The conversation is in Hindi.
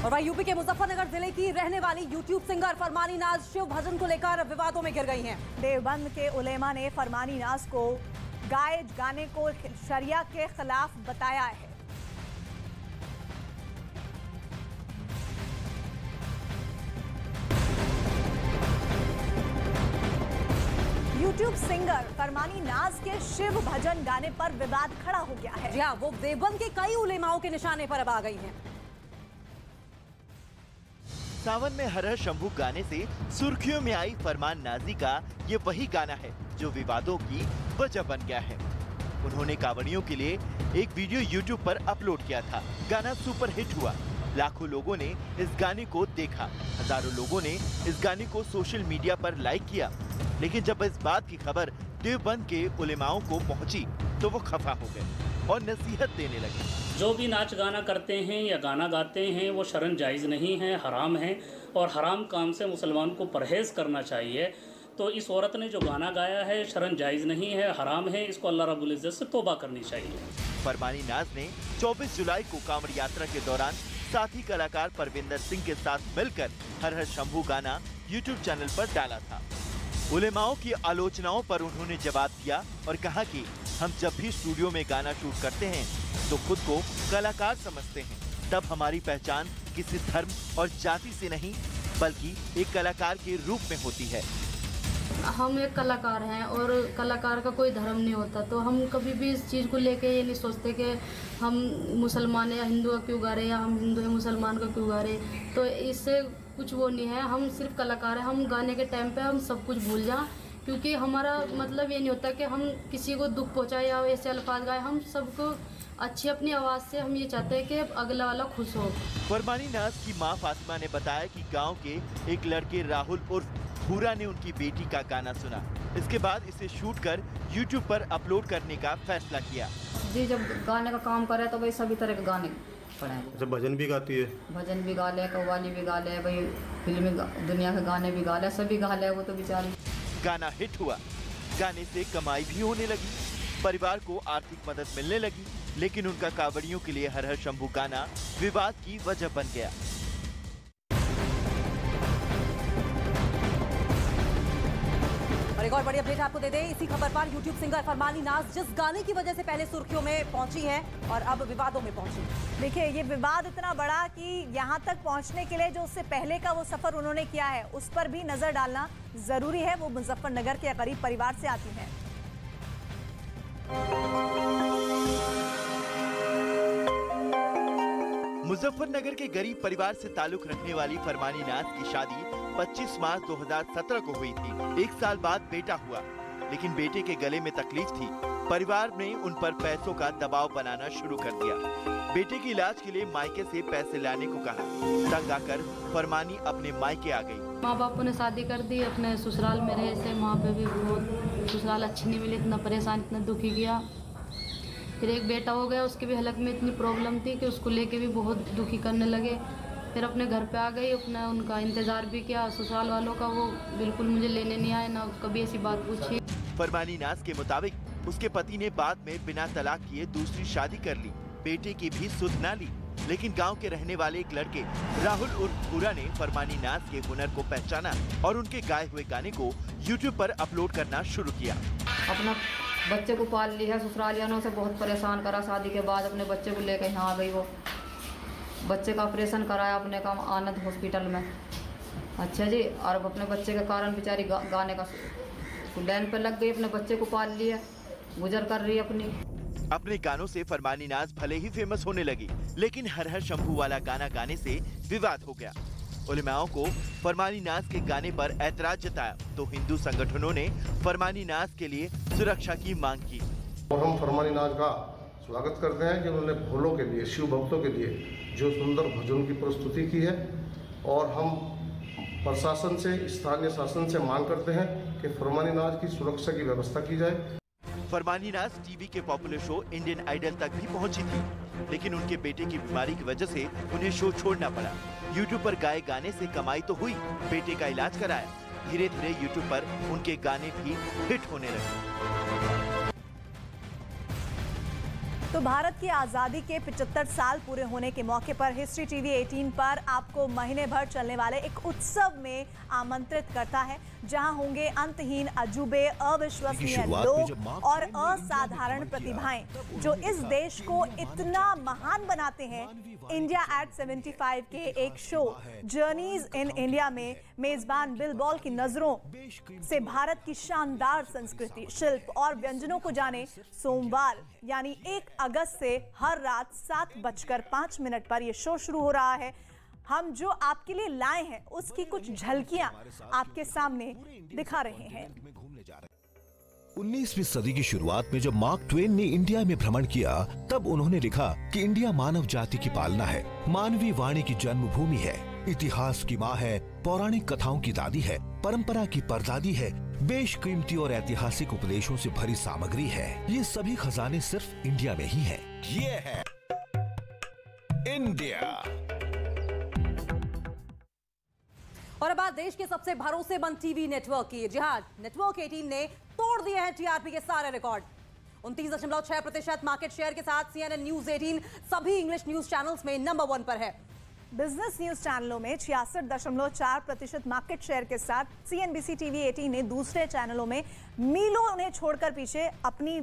और वहीं यूपी के मुजफ्फरनगर जिले की रहने वाली यूट्यूब सिंगर फरमानी नाज शिव भजन को लेकर विवादों में घिर गई हैं। देवबंद के उलेमा ने फरमानी नाज को गाने को शरिया के खिलाफ बताया है। यूट्यूब सिंगर फरमानी नाज के शिव भजन गाने पर विवाद खड़ा हो गया है। जी हाँ, वो देवबंद के कई उलेमाओं के निशाने पर अब आ गई हैं। सावन में हर हर शंभू गाने से सुर्खियों में आई फरमान नाजी का ये वही गाना है जो विवादों की वजह बन गया है। उन्होंने कांवड़ियों के लिए एक वीडियो YouTube पर अपलोड किया था। गाना सुपर हिट हुआ, लाखों लोगों ने इस गाने को देखा, हजारों लोगों ने इस गाने को सोशल मीडिया पर लाइक किया। लेकिन जब इस बात की खबर देवबंद के उलेमाओं को पहुंची तो वो खफा हो गए और नसीहत देने लगे। जो भी नाच गाना करते हैं या गाना गाते हैं वो शरन जायज़ नहीं है, हराम है और हराम काम से मुसलमान को परहेज़ करना चाहिए। तो इस औरत ने जो गाना गाया है शरन जायज़ नहीं है, हराम है, इसको अल्लाह रब्बुल इज़्ज़त से तौबा करनी चाहिए। फरमानी नाज ने 24 जुलाई को कांवड़ यात्रा के दौरान साथी कलाकार परविंदर सिंह के साथ मिलकर हर हर शंभू गाना YouTube चैनल पर डाला था। उलेमाओं की आलोचनाओं पर उन्होंने जवाब दिया और कहा कि हम जब भी स्टूडियो में गाना शूट करते हैं तो खुद को कलाकार समझते हैं, तब हमारी पहचान किसी धर्म और जाति से नहीं बल्कि एक कलाकार के रूप में होती है। हम एक कलाकार हैं और कलाकार का कोई धर्म नहीं होता, तो हम कभी भी इस चीज़ को लेके ये नहीं सोचते कि हम मुसलमान या हिंदू का क्यों गा रहे हैं या हम हिंदू या मुसलमान का क्यों गा रहे हैं। तो इससे कुछ वो नहीं है, हम सिर्फ कलाकार हैं। हम गाने के टाइम पे हम सब कुछ भूल जाएं, क्योंकि हमारा मतलब ये नहीं होता कि हम किसी को दुख पहुँचाए या ऐसे अल्फाज गाए। हम सबको अच्छी अपनी आवाज़ से हम ये चाहते हैं कि अगला वाला खुश हो। फरमानी नाज की मां फातिमा ने बताया कि गांव के एक लड़के राहुल उर्फ भूरा ने उनकी बेटी का गाना सुना। इसके बाद इसे शूट कर YouTube पर अपलोड करने का फैसला किया। जी, जब गाने का काम करे तो भाई सभी तरह के गाने पड़े। जब भजन भी गाती है, भजन भी गा ले, कव्वाली भी गा ले, भाई फिल्मी दुनिया के गाने भी गा ले, सभी गा ले। वो तो बेचारी गाना हिट हुआ, गाने से कमाई भी होने लगी, परिवार को आर्थिक मदद मिलने लगी। लेकिन उनका कांवड़ियों के लिए हर हर शंभू गाना विवाद की वजह बन गया। और एक और बड़ी अपडेट आपको दे दें, इसी खबर पर यूट्यूब सिंगर फरमानी नाज जिस गाने की वजह से पहले सुर्खियों में पहुंची है और अब विवादों में पहुंची। देखिए, ये विवाद इतना बड़ा कि यहाँ तक पहुँचने के लिए जो उससे पहले का वो सफर उन्होंने किया है उस पर भी नजर डालना जरूरी है। वो मुजफ्फरनगर के गरीब परिवार से आती हैं। मुजफ्फरनगर के गरीब परिवार से ताल्लुक रखने वाली फरमानी नाज की शादी 25 मार्च 2017 को हुई थी। 1 साल बाद बेटा हुआ, लेकिन बेटे के गले में तकलीफ थी। परिवार ने उन पर पैसों का दबाव बनाना शुरू कर दिया। बेटे के इलाज के लिए मायके से पैसे लाने को कहा। तंग आकर फरमानी अपने मायके आ गई। माँ बापू ने शादी कर दी, अपने ससुराल में रहे से वहाँ पे भी बहुत ससुराल अच्छी नहीं मिली, इतना परेशान, इतना दुखी किया। फिर एक बेटा हो गया, उसके भी हलक में इतनी प्रॉब्लम थी कि उसको लेके भी बहुत दुखी करने लगे। फिर अपने घर पे आ गई, अपना उनका इंतज़ार भी किया ससुराल वालों का, वो बिल्कुल मुझे लेने नहीं आए, ना कभी ऐसी बात पूछी। फरमानी नाज के मुताबिक उसके पति ने बाद में बिना तलाक किए दूसरी शादी कर ली, बेटे की भी सुध न ली। लेकिन गांव के रहने वाले एक लड़के राहुल उर्फ भूरा ने फरमानी नाज के हुनर को पहचाना और उनके गाए हुए गाने को YouTube पर अपलोड करना शुरू किया। अपना बच्चे को पाल लिया, ससुरालियानों से बहुत परेशान करा। शादी के बाद अपने बच्चे को लेकर यहाँ आ गई। वो बच्चे का ऑपरेशन कराया अपने का आनंद हॉस्पिटल में। अच्छा जी, और अपने बच्चे के कारण बेचारी गाने का लाइन पे लग गई, अपने बच्चे को पाल लिया, गुजर कर रही है अपने गानों से फरमानी नाज भले ही फेमस होने लगी, लेकिन हर हर शंभू वाला गाना गाने से विवाद हो गया। उलेमाओं को फरमानी नाज के गाने पर ऐतराज जताया तो हिंदू संगठनों ने फरमानी नाज के लिए सुरक्षा की मांग की। और हम फरमानी नाज का स्वागत करते हैं कि उन्होंने भोलों के लिए, शिव भक्तों के लिए जो सुंदर भजन की प्रस्तुति की है। और हम प्रशासन से, स्थानीय शासन से मांग करते हैं कि फरमानी नाज की सुरक्षा की व्यवस्था की जाए। फरमानी नाज टीवी के पॉपुलर शो इंडियन आइडल तक भी पहुंची थी, लेकिन उनके बेटे की बीमारी की वजह से उन्हें शो छोड़ना पड़ा। YouTube पर गाए गाने से कमाई तो हुई, बेटे का इलाज कराया। धीरे धीरे YouTube पर उनके गाने भी हिट होने लगे। तो भारत की आज़ादी के 75 साल पूरे होने के मौके पर हिस्ट्री टीवी 18 पर आपको महीने भर चलने वाले एक उत्सव में आमंत्रित करता है, जहां होंगे अंतहीन अजूबे, अविश्वसनीय लोग और असाधारण प्रतिभाएं जो इस देश को इतना महान बनाते हैं। इंडिया एट 75 के एक शो जर्नीज इन इंडिया में मेजबान बिल बॉल की नजरों से भारत की शानदार संस्कृति, शिल्प और व्यंजनों को जाने। सोमवार यानी 1 अगस्त से हर रात 7:05 पर यह शो शुरू हो रहा है। हम जो आपके लिए लाए हैं उसकी कुछ झलकियां आपके सामने दिखा रहे हैं। 19वीं सदी की शुरुआत में जब मार्क ट्वेन ने इंडिया में भ्रमण किया, तब उन्होंने लिखा कि इंडिया मानव जाति की पालना है, मानवीय वाणी की जन्मभूमि है, इतिहास की माँ है, पौराणिक कथाओं की दादी है, परंपरा की परदादी है, बेशकीमती और ऐतिहासिक उपदेशों से भरी सामग्री है। ये सभी खजाने सिर्फ इंडिया में ही हैं। ये है इंडिया। और अब बात देश के सबसे भरोसेमंद टीवी नेटवर्क की। जी हां, नेटवर्क 18 ने तोड़ दिए हैं टीआरपी के सारे रिकॉर्ड। 29.6% मार्केट शेयर के साथ CNN न्यूज 18 सभी इंग्लिश न्यूज चैनल्स में नंबर 1 पर है। बिजनेस न्यूज चैनलों में 66.4% मार्केट शेयर के साथ CNBC TV 18 ने दूसरे चैनलों में मीलों उन्हें छोड़कर पीछे अपनी